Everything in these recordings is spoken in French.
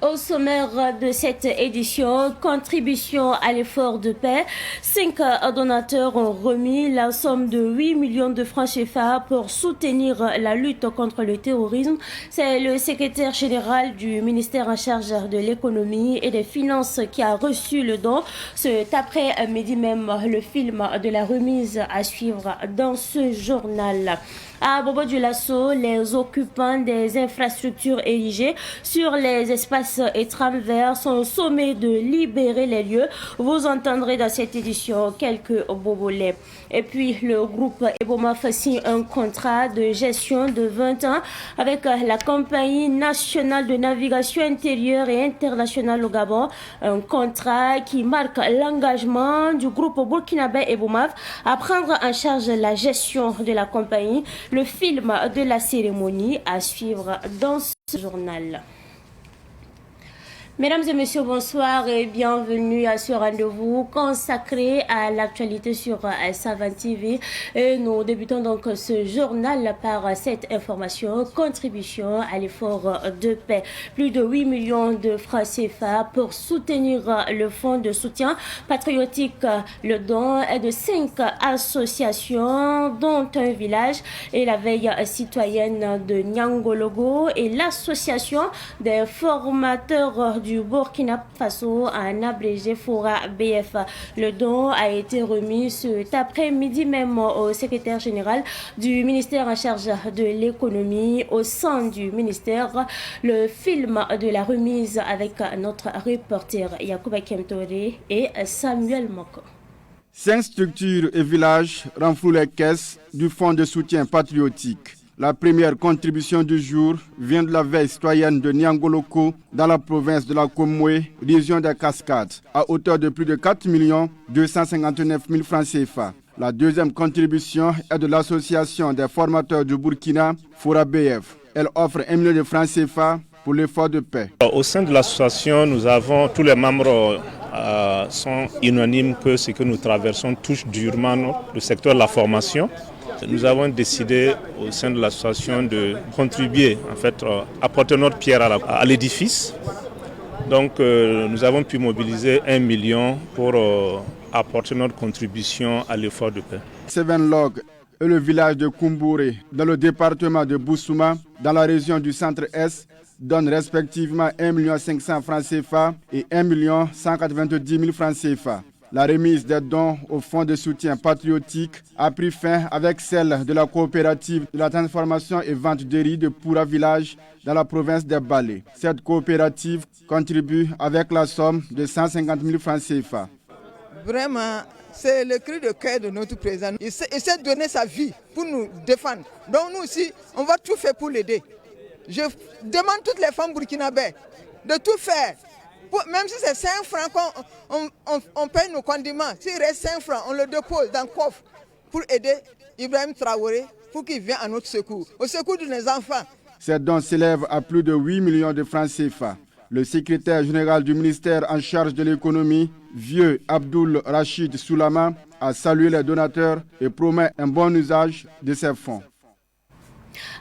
Au sommaire de cette édition, contribution à l'effort de paix, 5 donateurs ont remis la somme de 8 millions de francs CFA pour soutenir la lutte contre le terrorisme. C'est le secrétaire général du ministère en charge de l'économie et des finances qui a reçu le don. Cet après-midi même, le film de la remise à suivre dans ce journal. À Bobo du Lasso, les occupants des infrastructures érigées sur les espaces et trames verts sont sommés de libérer les lieux. Vous entendrez dans cette édition quelques bobolets. Et puis, le groupe Ebomaf signe un contrat de gestion de 20 ans avec la Compagnie nationale de navigation intérieure et internationale au Gabon. Un contrat qui marque l'engagement du groupe burkinabé Ebomaf à prendre en charge la gestion de la compagnie. Le film de la cérémonie à suivre dans ce journal. Mesdames et messieurs, bonsoir et bienvenue à ce rendez-vous consacré à l'actualité sur Savane TV. Et nous débutons donc ce journal par cette information, contribution à l'effort de paix. Plus de 8 millions de francs CFA pour soutenir le fonds de soutien patriotique. Le don est de 5 associations, dont un village et la veille citoyenne de Nyangologo et l'association des formateurs du Burkina Faso en abrégé Fora BF. Le don a été remis cet après-midi même au secrétaire général du ministère en charge de l'économie au sein du ministère. Le film de la remise avec notre reporter Yacouba Kemtore et Samuel Moko. 5 structures et villages renflouent les caisses du fonds de soutien patriotique. La première contribution du jour vient de la veille citoyenne de Nyangoloko dans la province de la Komoué, région des Cascades, à hauteur de plus de 4 259 000 francs CFA. La deuxième contribution est de l'association des formateurs du Burkina, Fora BF. Elle offre 1 million de francs CFA pour l'effort de paix. Au sein de l'association, nous avons tous les membres sont unanimes que ce que nous traversons touche durement le secteur de la formation. Nous avons décidé au sein de l'association de contribuer, apporter notre pierre à l'édifice. Donc nous avons pu mobiliser 1 million pour apporter notre contribution à l'effort de paix. Seven Log et le village de Kumbouré, dans le département de Boussouma, dans la région du centre-est, donnent respectivement 1 500 000 francs CFA et 1 190 000 francs CFA. La remise des dons au fonds de soutien patriotique a pris fin avec celle de la coopérative de la transformation et vente de riz de Poura Village dans la province des Balais. Cette coopérative contribue avec la somme de 150 000 francs CFA. Vraiment, c'est le cri de cœur de notre président. Il s'est donné sa vie pour nous défendre. Donc nous aussi, on va tout faire pour l'aider. Je demande à toutes les femmes burkinabées de tout faire. Même si c'est 5 francs qu'on paye nos condiments, s'il reste 5 francs, on le dépose dans le coffre pour aider Ibrahim Traoré pour qu'il vienne à notre secours, au secours de nos enfants. Ces dons s'élèvent à plus de 8 millions de francs CFA. Le secrétaire général du ministère en charge de l'économie, Vieux Abdoul Rachid Soulama, a salué les donateurs et promet un bon usage de ces fonds.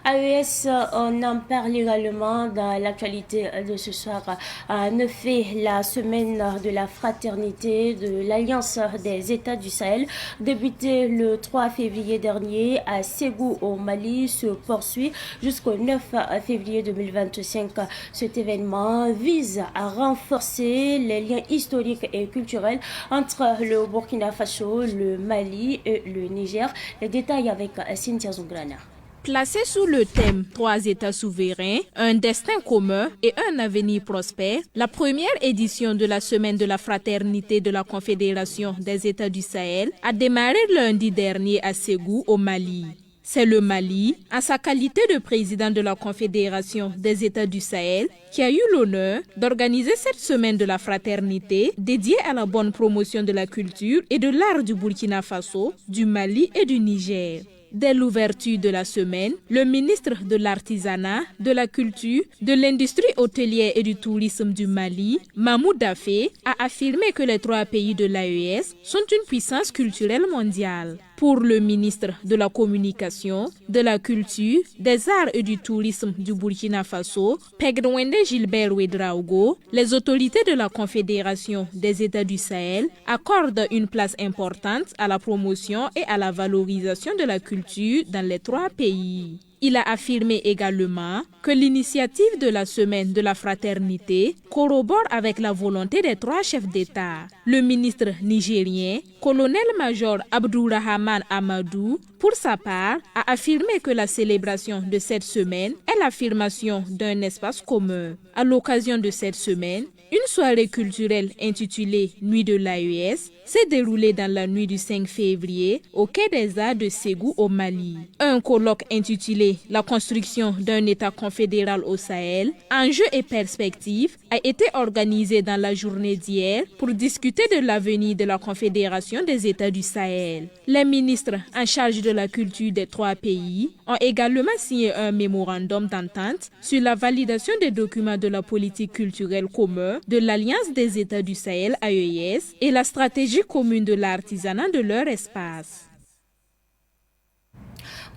AES, on en parle également dans l'actualité de ce soir. En effet, la semaine de la fraternité de l'Alliance des États du Sahel, débutée le 3 février dernier à Ségou au Mali, se poursuit jusqu'au 9 février 2025. Cet événement vise à renforcer les liens historiques et culturels entre le Burkina Faso, le Mali et le Niger. Les détails avec Cynthia Zungrana. Placé sous le thème « 3 États souverains, un destin commun et un avenir prospère », la première édition de la Semaine de la Fraternité de la Confédération des États du Sahel a démarré lundi dernier à Ségou, au Mali. C'est le Mali, en sa qualité de président de la Confédération des États du Sahel, qui a eu l'honneur d'organiser cette Semaine de la Fraternité dédiée à la bonne promotion de la culture et de l'art du Burkina Faso, du Mali et du Niger. Dès l'ouverture de la semaine, le ministre de l'Artisanat, de la Culture, de l'Industrie hôtelière et du Tourisme du Mali, Mahmoud Dafé, a affirmé que les 3 pays de l'AES sont une puissance culturelle mondiale. Pour le ministre de la Communication, de la Culture, des Arts et du Tourisme du Burkina Faso, Pegdouende Gilbert Ouedraogo, les autorités de la Confédération des États du Sahel accordent une place importante à la promotion et à la valorisation de la culture dans les 3 pays. Il a affirmé également que l'initiative de la Semaine de la Fraternité corrobore avec la volonté des 3 chefs d'État. Le ministre nigérien, colonel-major Abdourahmane Amadou, pour sa part, a affirmé que la célébration de cette semaine est l'affirmation d'un espace commun. À l'occasion de cette semaine, une soirée culturelle intitulée Nuit de l'AES s'est déroulée dans la nuit du 5 février au Quai des Arts de Ségou au Mali. Un colloque intitulé La construction d'un État confédéral au Sahel, enjeux et perspectives a été organisé dans la journée d'hier pour discuter de l'avenir de la Confédération des États du Sahel. Les ministres en charge de la culture des 3 pays ont également signé un mémorandum d'entente sur la validation des documents de la politique culturelle commune de l'Alliance des États du Sahel AES et la stratégie commune de l'artisanat de leur espace.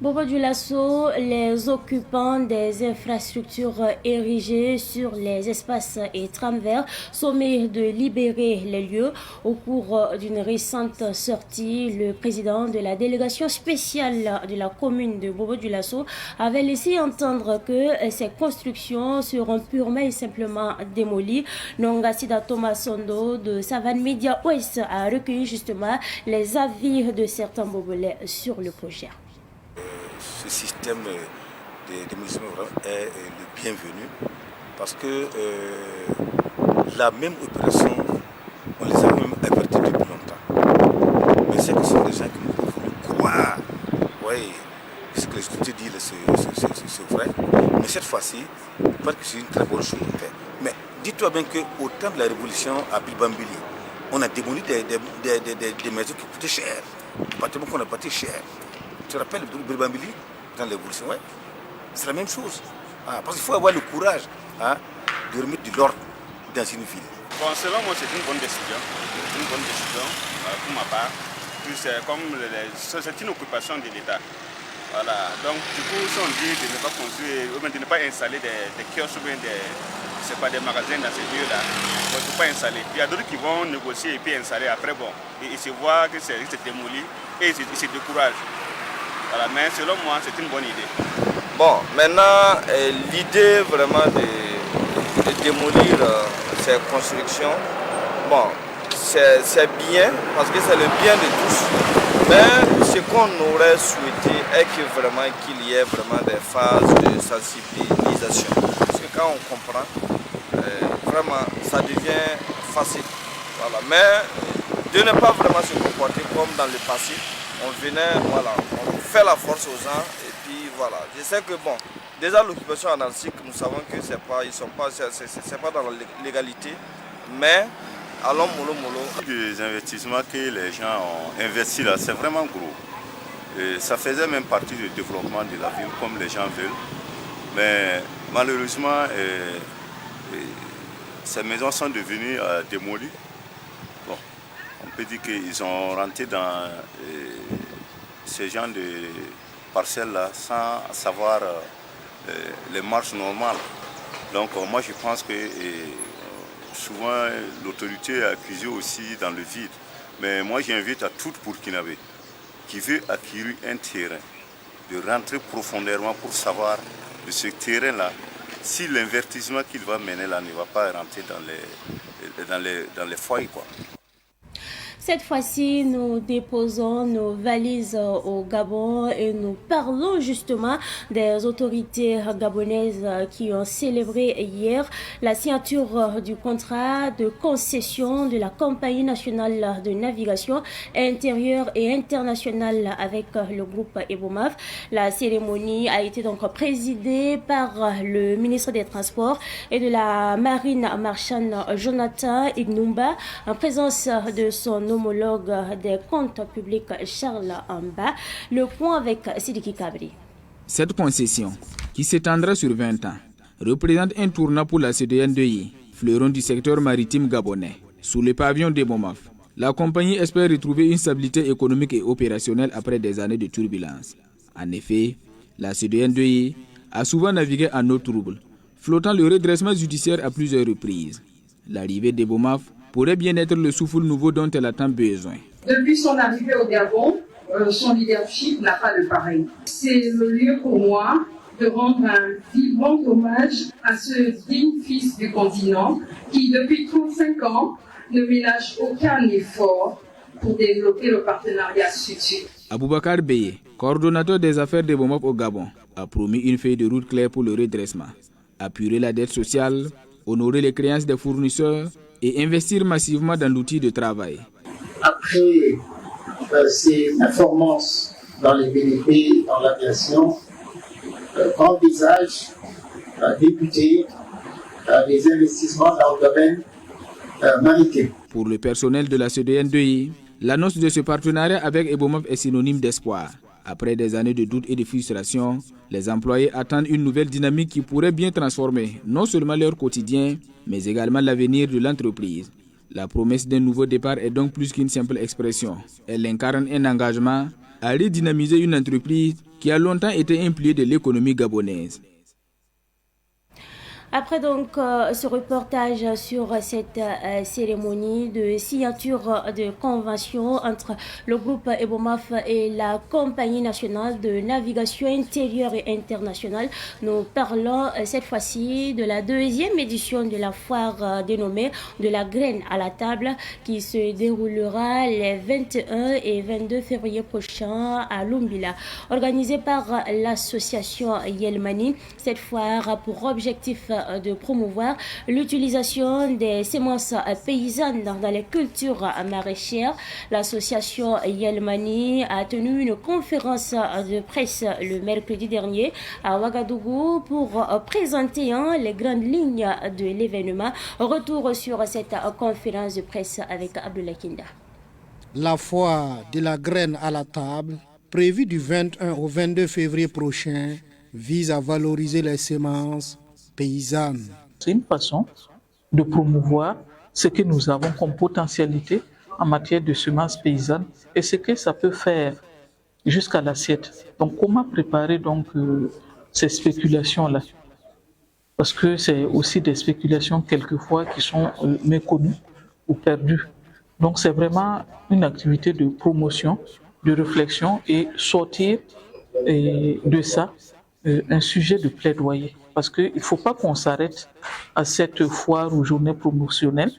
Bobo Dioulasso, les occupants des infrastructures érigées sur les espaces et tramways sommés de libérer les lieux. Au cours d'une récente sortie, le président de la délégation spéciale de la commune de Bobo Dioulasso avait laissé entendre que ces constructions seront purement et simplement démolies. Nongasida Thomas Sondo de Savane Media Ouest a recueilli justement les avis de certains Bobolais sur le projet. Ce système de démolition est le bienvenu parce que la même opération, on les a même avertis depuis longtemps. Mais c'est que ce sont des gens qui ne peuvent plus croire. Oui, ce que les structures disent, c'est vrai. Mais cette fois-ci, je pense que c'est une très bonne chose. Mais dis-toi bien qu'au temps de la révolution à Bilbambili, on a démoli des maisons qui coûtaient cher, des bâtiments qu'on a bâtis cher. Tu te rappelles Bilbambili dans l'évolution, ouais. C'est la même chose. Parce qu'il faut avoir le courage de remettre de l'ordre dans une ville. Bon, selon moi, c'est une bonne décision. Une bonne décision pour ma part. Puis c'est une occupation de l'État. Voilà. Donc, du coup, si on dit de ne pas construire, ou de ne pas installer des kiosques ou bien des magasins dans ces lieux-là, on ne peut pas installer. Il y a d'autres qui vont négocier et puis installer. Après, bon, ils se voient que c'est démoli et ils se découragent. Voilà, mais selon moi, c'est une bonne idée. Bon, maintenant, l'idée vraiment de démolir ces constructions, bon, c'est bien, parce que c'est le bien de tous. Mais ce qu'on aurait souhaité est que vraiment qu'il y ait vraiment des phases de sensibilisation. Parce que quand on comprend, vraiment, ça devient facile. Voilà. Mais de ne pas vraiment se comporter comme dans le passé, on venait, voilà, on fait la force aux gens et puis voilà. Je sais que bon, déjà l'occupation anarchique, nous savons que c'est pas dans la légalité, mais allons mollo. Les investissements que les gens ont investis là, c'est vraiment gros. Et ça faisait même partie du développement de la ville comme les gens veulent. Mais malheureusement, ces maisons sont devenues démolies. Bon, on peut dire qu'ils ont rentré dans ces genres de parcelles-là sans savoir les marches normales. Donc moi je pense que souvent l'autorité est accusée aussi dans le vide. Mais moi j'invite à tout Burkinabé qui veut acquérir un terrain de rentrer profondément pour savoir de ce terrain-là si l'investissement qu'il va mener là ne va pas rentrer dans les foyers, quoi. Cette fois-ci, nous déposons nos valises au Gabon et nous parlons justement des autorités gabonaises qui ont célébré hier la signature du contrat de concession de la Compagnie nationale de navigation intérieure et internationale avec le groupe Ebomaf. La cérémonie a été donc présidée par le ministre des Transports et de la Marine marchande Jonathan Ignumba en présence de son homologue des comptes publics Charles Amba. Le point avec Sidiki Kabri. Cette concession, qui s'étendra sur 20 ans, représente un tournant pour la CDN2I, fleuron du secteur maritime gabonais. Sous le pavillon d'Ebomaf, La compagnie espère retrouver une stabilité économique et opérationnelle après des années de turbulence. En effet, la CEDEAO a souvent navigué en eau trouble, flottant le redressement judiciaire à plusieurs reprises. L'arrivée d'Ebomaf pourrait bien être le souffle nouveau dont elle a tant besoin. Depuis son arrivée au Gabon, son leadership n'a pas de pareil. C'est le lieu pour moi de rendre un vibrant hommage à ce digne fils du continent qui, depuis 35 ans, ne ménage aucun effort pour développer le partenariat sud-sud. Aboubakar Beye, coordonnateur des affaires d'Ebomaf au Gabon, a promis une feuille de route claire pour le redressement. Apurer la dette sociale, honorer les créances des fournisseurs et investir massivement dans l'outil de travail. Après ces performances dans les BNP, dans l'aviation, envisage débuter des investissements dans le domaine maritime. Pour le personnel de la CEDEAO, l'annonce de ce partenariat avec Ebomaf est synonyme d'espoir. Après des années de doute et de frustration, les employés attendent une nouvelle dynamique qui pourrait bien transformer non seulement leur quotidien, mais également l'avenir de l'entreprise. La promesse d'un nouveau départ est donc plus qu'une simple expression. Elle incarne un engagement à redynamiser une entreprise qui a longtemps été un pilier de l'économie gabonaise. Après donc ce reportage sur cette cérémonie de signature de convention entre le groupe Ebomaf et la Compagnie nationale de navigation intérieure et internationale, nous parlons cette fois-ci de la deuxième édition de la foire dénommée de la graine à la table qui se déroulera les 21 et 22 février prochains à Lumbila. Organisée par l'association Yelmani, cette foire a pour objectif de promouvoir l'utilisation des semences paysannes dans les cultures maraîchères. L'association Yelmani a tenu une conférence de presse le mercredi dernier à Ouagadougou pour présenter les grandes lignes de l'événement. Retour sur cette conférence de presse avec Abdoulaye Kinda. La foire de la graine à la table, prévue du 21 au 22 février prochain, vise à valoriser les semences paysannes. C'est une façon de promouvoir ce que nous avons comme potentialité en matière de semences paysannes et ce que ça peut faire jusqu'à l'assiette. Donc comment préparer donc ces spéculations-là? Parce que c'est aussi des spéculations quelquefois qui sont méconnues ou perdues. Donc c'est vraiment une activité de promotion, de réflexion et sortir de ça un sujet de plaidoyer. Parce qu'il ne faut pas qu'on s'arrête à cette foire ou journée promotionnelle.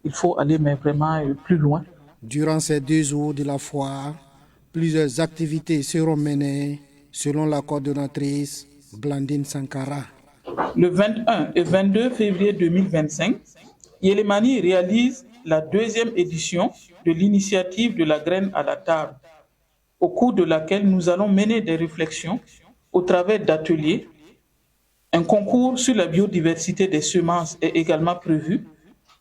Il faut aller mais vraiment plus loin. Durant ces 2 jours de la foire, plusieurs activités seront menées selon la coordonnatrice Blandine Sankara. Le 21 et 22 février 2025, Yelmani réalise la 2e édition de l'initiative de la graine à la table, au cours de laquelle nous allons mener des réflexions au travers d'ateliers. Un concours sur la biodiversité des semences est également prévu,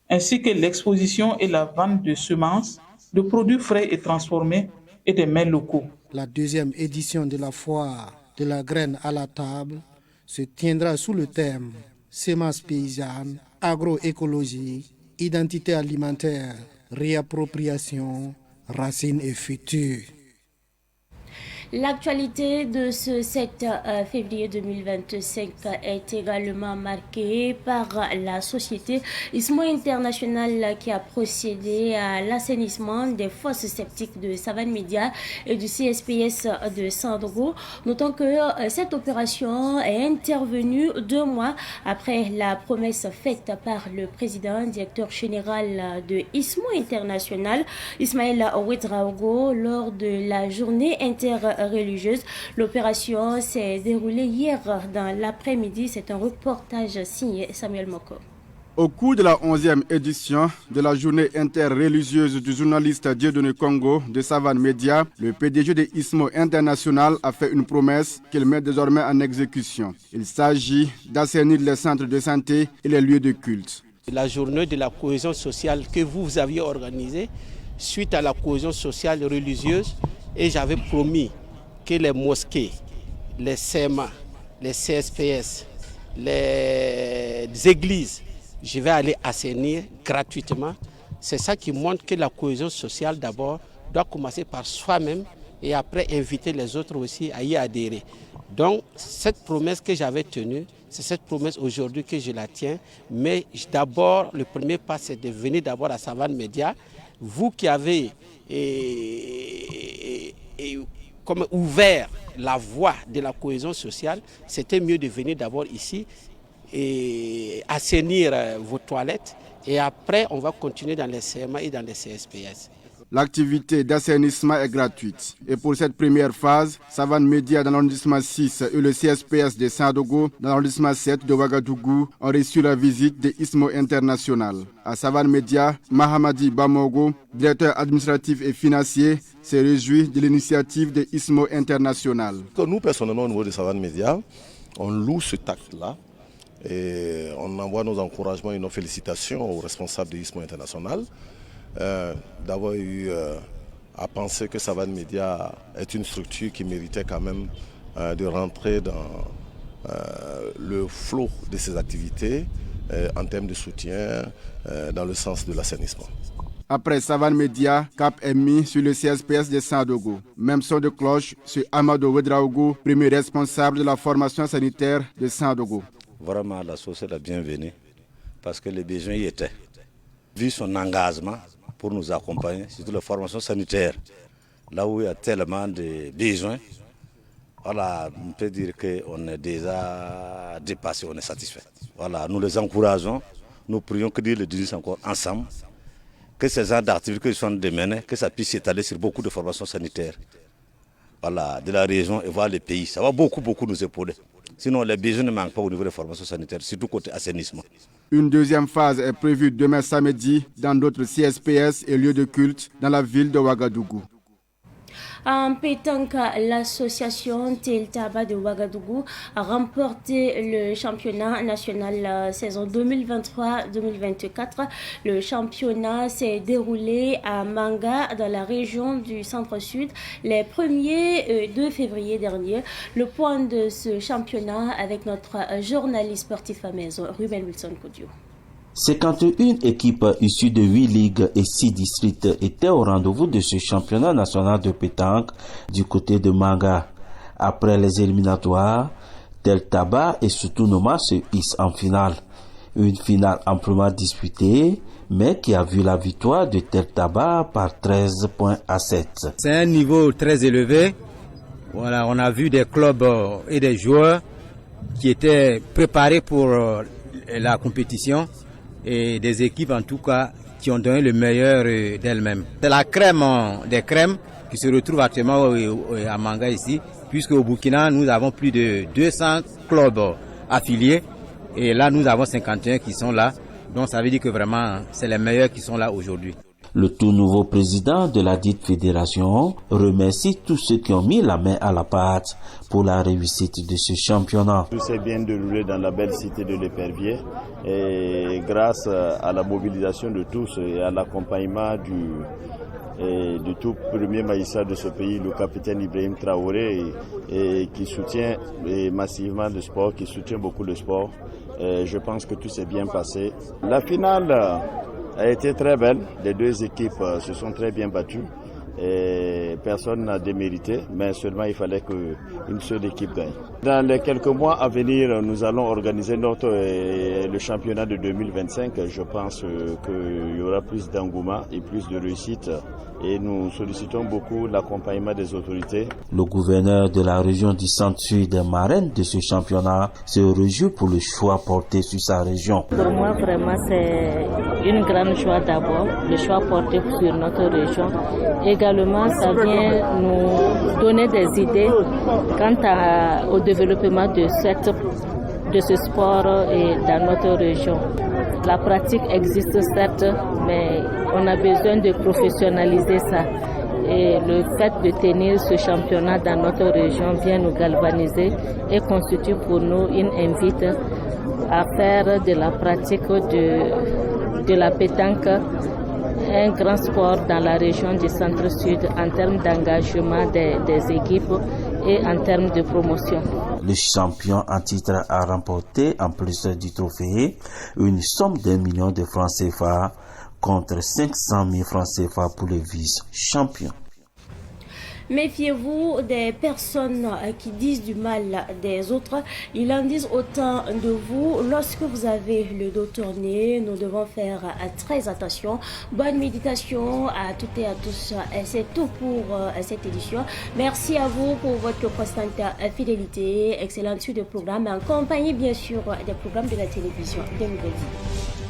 ainsi que l'exposition et la vente de semences, de produits frais et transformés et des mets locaux. La 2e édition de la foire de la graine à la table se tiendra sous le thème semences paysannes, agroécologie, identité alimentaire, réappropriation, racines et futur. L'actualité de ce 7 février 2025 est également marquée par la société ISMO International qui a procédé à l'assainissement des fosses septiques de Savane Média et du CSPS de Sandogo. Notons que cette opération est intervenue 2 mois après la promesse faite par le président directeur général de ISMO International, Ismaël Ouedraogo, lors de la journée interreligieuse. L'opération s'est déroulée hier dans l'après-midi. C'est un reportage signé Samuel Moko. Au cours de la 11e édition de la journée interreligieuse du journaliste Dieudonné Congo de Savane Média, le PDG de ISMO International a fait une promesse qu'il met désormais en exécution. Il s'agit d'assainir les centres de santé et les lieux de culte. La journée de la cohésion sociale que vous aviez organisée suite à la cohésion sociale religieuse, et j'avais promis que les mosquées, les CMA, les CSPS, les églises, je vais aller assainir gratuitement C'est ça qui montre que la cohésion sociale d'abord doit commencer par soi-même et après inviter les autres aussi à y adhérer. Donc cette promesse que j'avais tenue, c'est cette promesse aujourd'hui que je la tiens. Mais d'abord, le premier pas, c'est de venir d'abord à Savane Média. Vous qui avez comme ouvert la voie de la cohésion sociale, c'était mieux de venir d'abord ici et assainir vos toilettes. Et après, on va continuer dans les CMA et dans les CSPS. L'activité d'assainissement est gratuite. Et pour cette première phase, Savane Média dans l'arrondissement 6 et le CSPS de Sandogo dans l'arrondissement 7 de Ouagadougou ont reçu la visite de ISMO International. À Savane Média, Mahamadi Bamogo, directeur administratif et financier, se réjouit de l'initiative de ISMO International. Nous, personnellement, au niveau de Savane Média, on loue ce acte-là. Et on envoie nos encouragements et nos félicitations aux responsables de ISMO International d'avoir eu à penser que Savane Média est une structure qui méritait quand même de rentrer dans le flot de ses activités en termes de soutien dans le sens de l'assainissement. Après Savane Média, cap est mis sur le CSPS de Sandogo. Même son de cloche sur Amadou Ouedraogo, premier responsable de la formation sanitaire de Sandogo. Vraiment, la société est la bienvenue parce que les besoins y étaient. Vu son engagement pour nous accompagner, surtout la formation sanitaire, là où il y a tellement de besoins, voilà, on peut dire qu'on est déjà dépassé, on est satisfait. Voilà, nous les encourageons, nous prions que Dieu le dirige encore ensemble, que ces genres d'activités soient menées, que ça puisse s'étaler sur beaucoup de formations sanitaires, voilà, de la région et voir les pays. Ça va beaucoup nous épauler. Sinon, les besoins ne manquent pas au niveau des formations sanitaires, surtout côté assainissement. Une deuxième phase est prévue demain samedi dans d'autres CSPS et lieux de culte dans la ville de Ouagadougou. En pétanque, l'association Tel Taba de Ouagadougou a remporté le championnat national saison 2023-2024. Le championnat s'est déroulé à Manga, dans la région du centre-sud, les 1er et 2 février dernier. Le point de ce championnat avec notre journaliste sportif à maison, Ruben Wilson Kodio. 51 équipes issues de 8 ligues et 6 districts étaient au rendez-vous de ce championnat national de pétanque du côté de Manga. Après les éliminatoires, Tel Taba et Soutounoma se hissent en finale. Une finale amplement disputée, mais qui a vu la victoire de Tel Taba par 13 points à 7. C'est un niveau très élevé. Voilà, on a vu des clubs et des joueurs qui étaient préparés pour la compétition. Et des équipes en tout cas qui ont donné le meilleur d'elles-mêmes. C'est la crème des crèmes qui se retrouve actuellement à Manga ici, puisque au Burkina nous avons plus de 200 clubs affiliés et là nous avons 51 qui sont là, donc ça veut dire que vraiment c'est les meilleurs qui sont là aujourd'hui. Le tout nouveau président de la dite fédération remercie tous ceux qui ont mis la main à la pâte pour la réussite de ce championnat. Tout s'est bien déroulé dans la belle cité de l'Épervier et grâce à la mobilisation de tous et à l'accompagnement du tout premier magistrat de ce pays, le capitaine Ibrahim Traoré, qui soutient massivement le sport, qui soutient beaucoup le sport. Je pense que tout s'est bien passé. La finale a été très belle, les deux équipes se sont très bien battues et personne n'a démérité, mais seulement il fallait qu'une seule équipe gagne. Dans les quelques mois à venir, nous allons organiser le championnat de 2025. Je pense qu'il y aura plus d'engouement et plus de réussite et nous sollicitons beaucoup l'accompagnement des autorités. Le gouverneur de la région du centre-sud, marraine de ce championnat, se réjouit pour le choix porté sur sa région. Pour moi, vraiment, c'est une grande joie d'abord, le choix porté sur notre région. Également, ça vient nous donner des idées quant au développement de ce sport dans notre région. La pratique existe certes, mais on a besoin de professionnaliser ça. Et le fait de tenir ce championnat dans notre région vient nous galvaniser et constitue pour nous une invite à faire de la pratique de la pétanque un grand sport dans la région du centre-sud en termes d'engagement des équipes et en termes de promotion. Le champion en titre a remporté, en plus du trophée, une somme d'1 million de francs CFA contre 500 000 francs CFA pour les vice-champions. Méfiez-vous des personnes qui disent du mal des autres. Ils en disent autant de vous. Lorsque vous avez le dos tourné, nous devons faire très attention. Bonne méditation à toutes et à tous. C'est tout pour cette édition. Merci à vous pour votre constante fidélité. Excellente suite de programmes en compagnie bien sûr des programmes de la télévision de Nouvelle Vie.